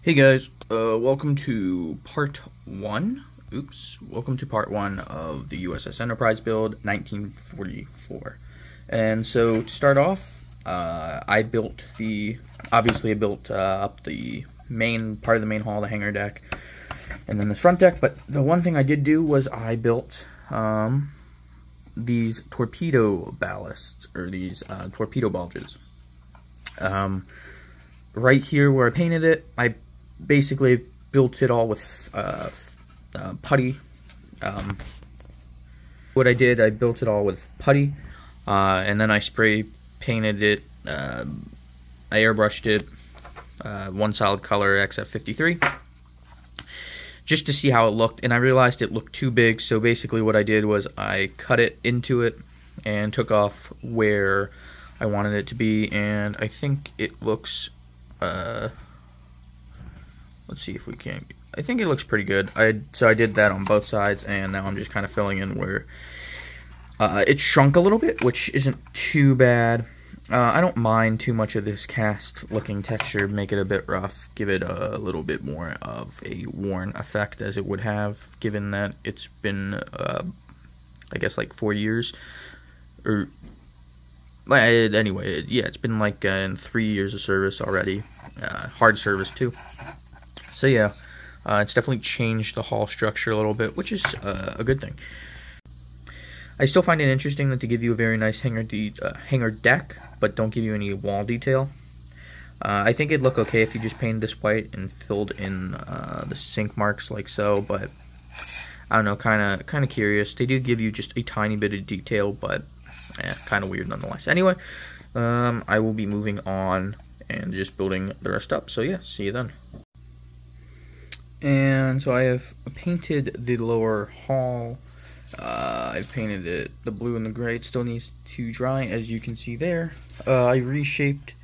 Hey guys, welcome to part 1. Welcome to part 1 of the USS Enterprise build, 1944. And so to start off, I built up the main part of the main hull, the hangar deck, and then the front deck. But the one thing I did do was I built these torpedo ballasts, or these torpedo bulges. Right here where I painted it, I basically built it all with putty. What I did, I built it all with putty, and then I spray painted it. I airbrushed it, one solid color XF53, just to see how it looked, and I realized it looked too big. So basically what I did was I cut it into it and took off where I wanted it to be, and I think it looks let's see if we can. I think it looks pretty good. So I did that on both sides, and now I'm just kind of filling in where it shrunk a little bit, which isn't too bad. I don't mind too much of this cast looking texture. Make it a bit rough, give it a little bit more of a worn effect as it would have, given that it's been I guess like 4 years, or anyway, yeah, it's been like in 3 years of service already, hard service too. So yeah, it's definitely changed the hull structure a little bit, which is a good thing. I still find it interesting that they give you a very nice hangar deck, but don't give you any wall detail. I think it'd look okay if you just painted this white and filled in the sink marks like so, but I don't know, kind of curious. They do give you just a tiny bit of detail, but kind of weird nonetheless. Anyway, I will be moving on and just building the rest up. So yeah, see you then. And so I have painted the lower hull. I've painted it the blue and the gray. It still needs to dry, as you can see there. I reshaped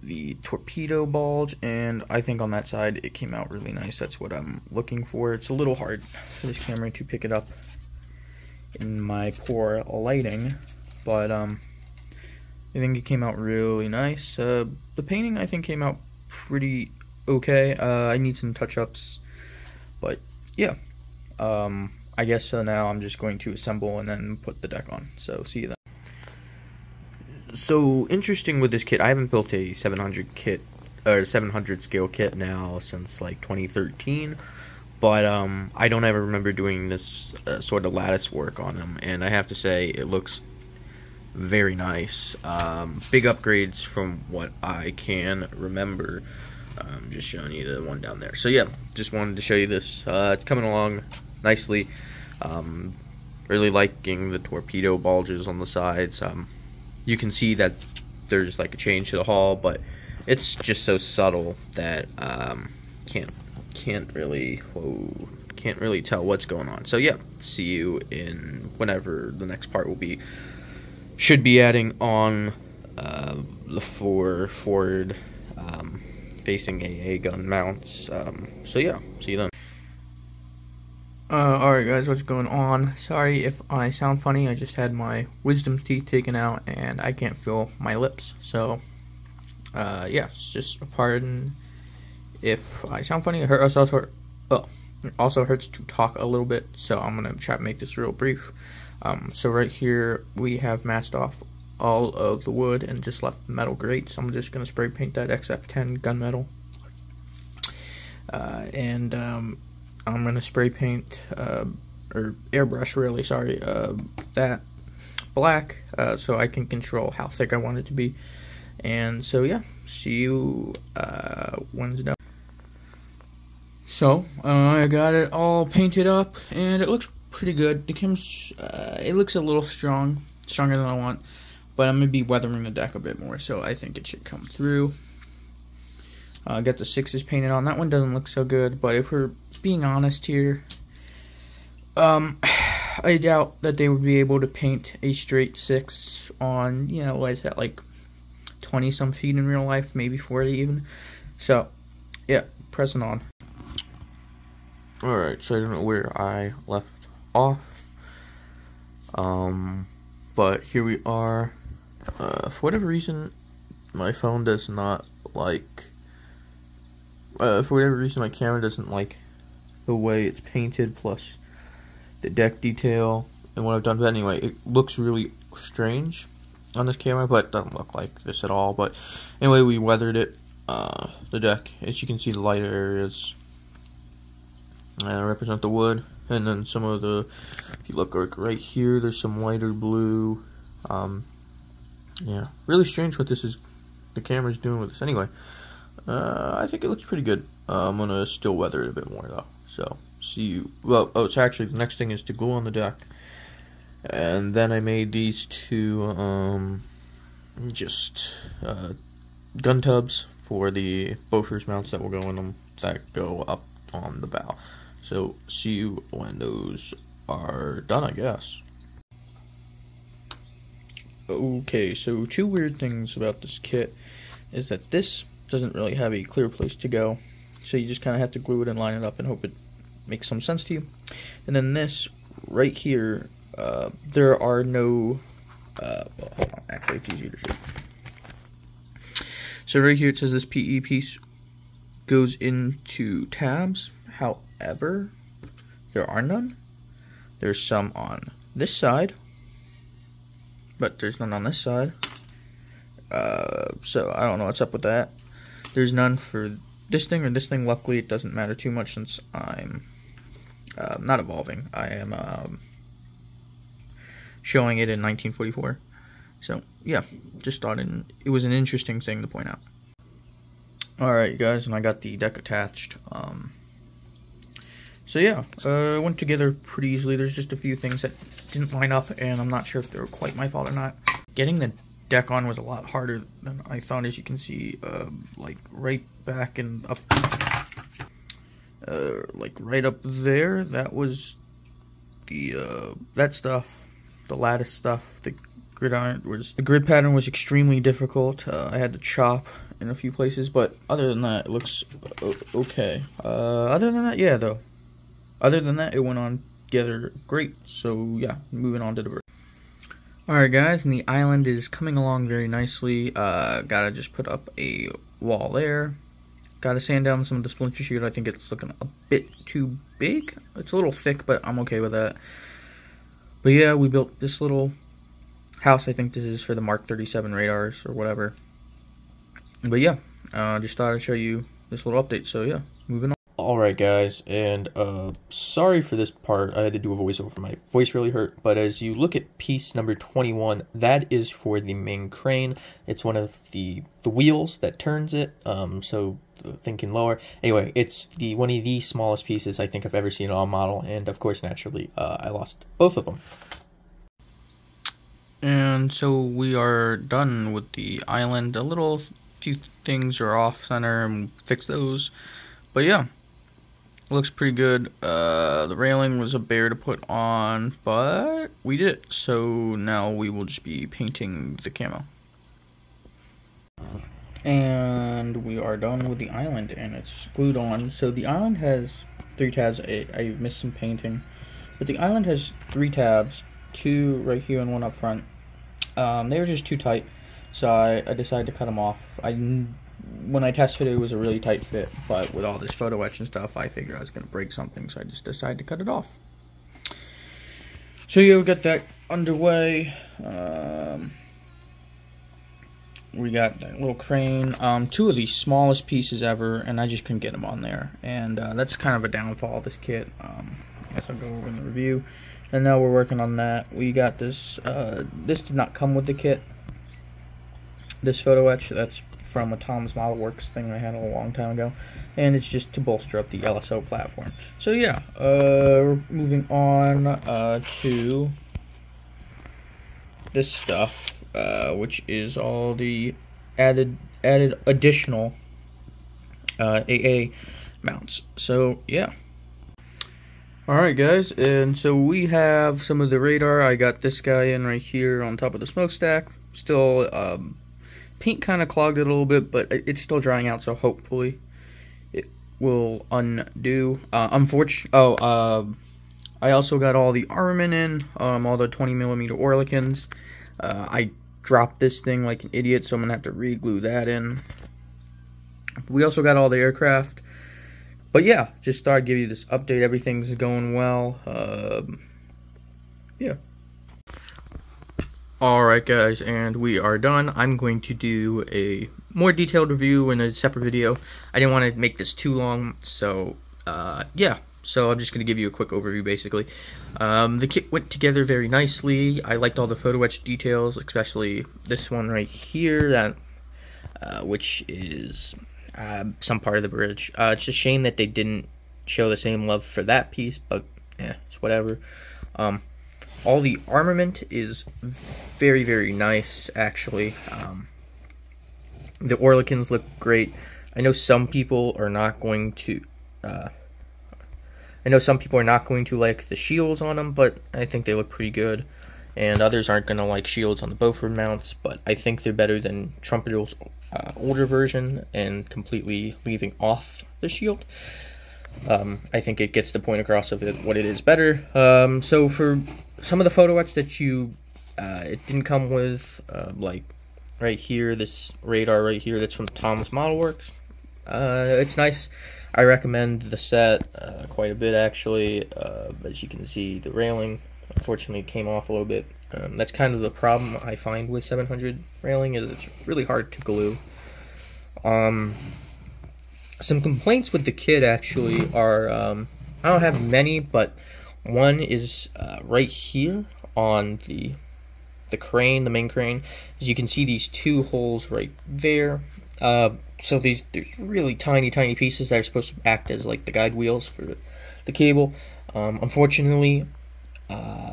the torpedo bulge, and I think on that side it came out really nice. That's what I'm looking for. It's a little hard for this camera to pick it up in my poor lighting, but I think it came out really nice. The painting, I think, came out pretty okay. I need some touch-ups, but yeah, I guess so. Now I'm just going to assemble and then put the deck on, so see you then. So interesting with this kit, I haven't built a 700 kit, or 700 scale kit now since like 2013, but I don't ever remember doing this sort of lattice work on them, and I have to say it looks very nice. Big upgrades from what I can remember. Just showing you the one down there. So yeah, just wanted to show you this. It's coming along nicely. Really liking the torpedo bulges on the sides. You can see that there's like a change to the hull, but it's just so subtle that can't really tell what's going on. So yeah, see you in whenever the next part will be. Should be adding on the forward facing AA gun mounts. So yeah, see you then. Alright guys, what's going on? Sorry if I sound funny, I just had my wisdom teeth taken out and I can't feel my lips, so yeah, it's just a pardon if I sound funny. It also hurts to talk a little bit, so I'm gonna try to make this real brief. So right here we have masked off all of the wood and just left the metal grate, so I'm just going to spray paint that XF10 gunmetal, and I'm going to spray paint, or airbrush really, sorry, that black, so I can control how thick I want it to be. And so yeah, see you when it's done. So I got it all painted up and it looks pretty good. It looks a little stronger than I want, but I'm going to be weathering the deck a bit more, so I think it should come through. Got the 6s painted on. That one doesn't look so good, but if we're being honest here, I doubt that they would be able to paint a straight 6 on, you know, what is that, like 20-some feet in real life, maybe 40 even. So, yeah, pressing on. Alright, so I don't know where I left off, but here we are. For whatever reason, my phone does not like for whatever reason, my camera doesn't like the way it's painted, plus the deck detail and what I've done. But anyway, it looks really strange on this camera, but it doesn't look like this at all. But anyway, we weathered it, the deck. As you can see, the lighter areas represent the wood, and then some of the, if you look like right here, there's some lighter blue. Yeah, really strange what this is, the camera's doing with this. Anyway, I think it looks pretty good. I'm gonna still weather it a bit more though. So, see you. Well, oh, it's actually, the next thing is to glue on the deck. And then I made these two, just gun tubs for the Bofors mounts that will go in them, that go up on the bow. So, see you when those are done, I guess. Okay, so two weird things about this kit is that this doesn't really have a clear place to go. So you just kind of have to glue it and line it up and hope it makes some sense to you. And then this right here, there are no, well, hold on, actually it's easier to show. So right here it says this PE piece goes into tabs. However, there are none. There's some on this side, but there's none on this side. So I don't know what's up with that. There's none for this thing or this thing. Luckily, it doesn't matter too much since I'm not evolving. I am showing it in 1944. So yeah, just thought it was an interesting thing to point out. Alright, guys, and I got the deck attached. So yeah, it went together pretty easily. There's just a few things that didn't line up, and I'm not sure if they were quite my fault or not. Getting the deck on was a lot harder than I thought, as you can see, like right back and up, like right up there. That was the that stuff, the lattice stuff. The grid pattern was extremely difficult. I had to chop in a few places, but other than that, it looks okay. Other than that, yeah, though. Other than that, it went on together great. So yeah, moving on to the bird. Alright guys, and the island is coming along very nicely. Gotta just put up a wall there. Gotta sand down some of the splinter sheet. I think it's looking a bit too big. It's a little thick, but I'm okay with that. But yeah, we built this little house. I think this is for the Mark 37 radars or whatever. But yeah, just thought I'd show you this little update. So yeah, moving on. Alright guys, and sorry for this part. I had to do a voiceover. My voice really hurt. But as you look at piece number 21, that is for the main crane. It's one of the wheels that turns it, so thinking lower. Anyway, it's one of the smallest pieces I think I've ever seen on a model, and of course, naturally, I lost both of them. And so we are done with the island. A few things are off center, and fix those. But yeah, looks pretty good. The railing was a bear to put on, but we did it. So now we will just be painting the camo. And we are done with the island, and it's glued on. So the island has 3 tabs. I missed some painting, but the island has 3 tabs, 2 right here and 1 up front. They were just too tight, so I decided to cut them off. When I test fit, it was a really tight fit, but with all this photo etch and stuff, I figured I was going to break something, so I just decided to cut it off. So yeah, we got that underway. We got that little crane, 2 of the smallest pieces ever, and I just couldn't get them on there, and that's kind of a downfall of this kit. I guess I'll go over in the review, and now we're working on that. We got this, this did not come with the kit, this photo etch, that's from a Tom's Model Works thing I had a long time ago, and it's just to bolster up the LSO platform. So yeah, we're moving on to this stuff, which is all the added additional AA mounts. So yeah. Alright guys, and so we have some of the radar. I got this guy in right here on top of the smokestack. Still, paint kind of clogged it a little bit, but it's still drying out, so hopefully it will undo. I also got all the armament in, all the 20mm Oerlikons. I dropped this thing like an idiot, so I'm going to have to re-glue that in. We also got all the aircraft. But yeah, just thought I'd give you this update. Everything's going well. Yeah. Alright guys, and we are done. I'm going to do a more detailed review in a separate video. I didn't want to make this too long, so yeah. So I'm just going to give you a quick overview basically. The kit went together very nicely. I liked all the photo etch details, especially this one right here, that which is some part of the bridge. It's a shame that they didn't show the same love for that piece, but yeah, it's whatever. All the armament is very, very nice, actually. The Orlikins look great. I know some people are not going to like the shields on them, but I think they look pretty good. And others aren't going to like shields on the Beaufort mounts, but I think they're better than Trumpeter's older version and completely leaving off the shield. I think it gets the point across of what it is better. So for some of the photo etch that it didn't come with, like right here, this radar right here that's from Thomas Model Works. It's nice. I recommend the set quite a bit, actually. As you can see, the railing unfortunately came off a little bit. That's kind of the problem I find with 700 railing, is it's really hard to glue. Some complaints with the kit actually are, I don't have many, but one is right here on the crane, the main crane. As you can see, these two holes right there. So there's really tiny pieces that are supposed to act as like the guide wheels for the cable. Unfortunately,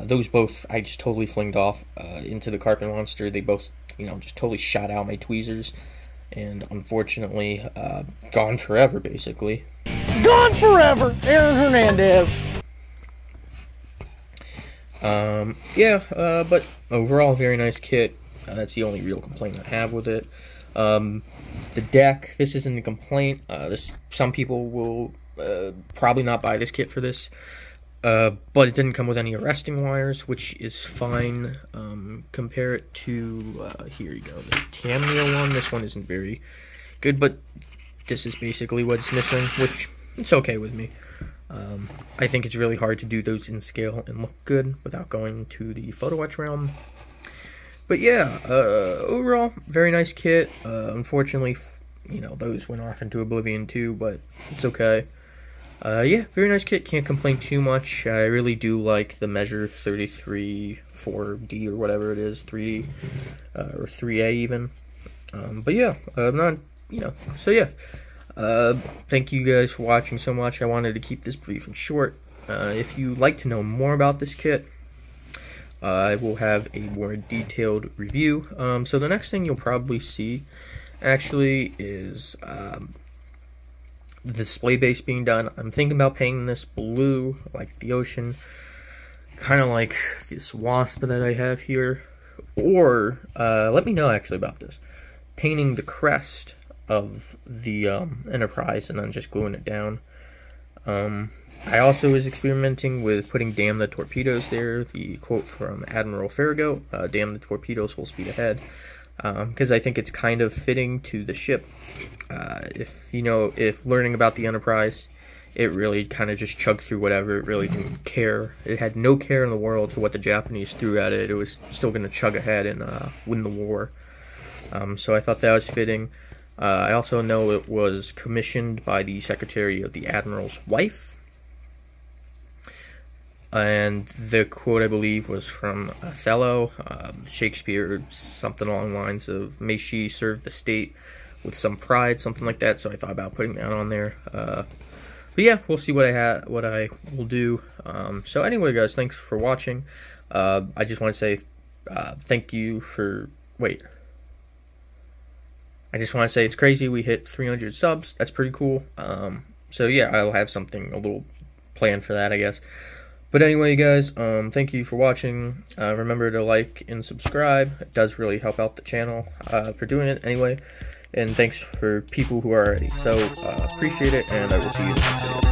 those both I just totally flinged off into the carpet monster. They both, just totally shot out my tweezers, and unfortunately, gone forever, basically. Gone forever, Aaron Hernandez. Yeah, but overall, very nice kit. That's the only real complaint I have with it. The deck, this isn't a complaint. Some people will probably not buy this kit for this, but it didn't come with any arresting wires, which is fine. Compare it to, here you go, the Tamia one. This one isn't very good, but this is basically what's missing, which it's okay with me. I think it's really hard to do those in scale and look good without going to the photo etch realm. But yeah, overall, very nice kit. Unfortunately, those went off into oblivion too, but it's okay. Yeah, very nice kit. Can't complain too much. I really do like the Measure 33 4D or whatever it is, 3D or 3A even. But yeah, so yeah. Thank you guys for watching so much. I wanted to keep this brief and short. If you'd like to know more about this kit, I will have a more detailed review. So the next thing you'll probably see, actually, is the display base being done. I'm thinking about painting this blue, like the ocean, kind of like this wasp that I have here. Or, let me know actually about this. Painting the crest of the Enterprise and then just gluing it down. I also was experimenting with putting "Damn the torpedoes" there, the quote from Admiral Farragut, "Damn the torpedoes, full speed ahead," because I think it's kind of fitting to the ship. If learning about the Enterprise, it really kind of just chugged through whatever. It really didn't care. It had no care in the world to what the Japanese threw at it. It was still going to chug ahead and win the war. So I thought that was fitting. I also know it was commissioned by the Secretary of the Admiral's wife. And the quote, I believe, was from Othello. Shakespeare, something along the lines of, "May she serve the state with some pride," something like that. So I thought about putting that on there. But yeah, we'll see what I will do. So anyway, guys, thanks for watching. I just want to say thank you for... I just want to say it's crazy. We hit 300 subs. That's pretty cool. So yeah, I'll have something a little planned for that, I guess. But anyway, guys, thank you for watching. Remember to like and subscribe. It does really help out the channel for doing it anyway. And thanks for people who are already. So appreciate it, and I will see you in the next video.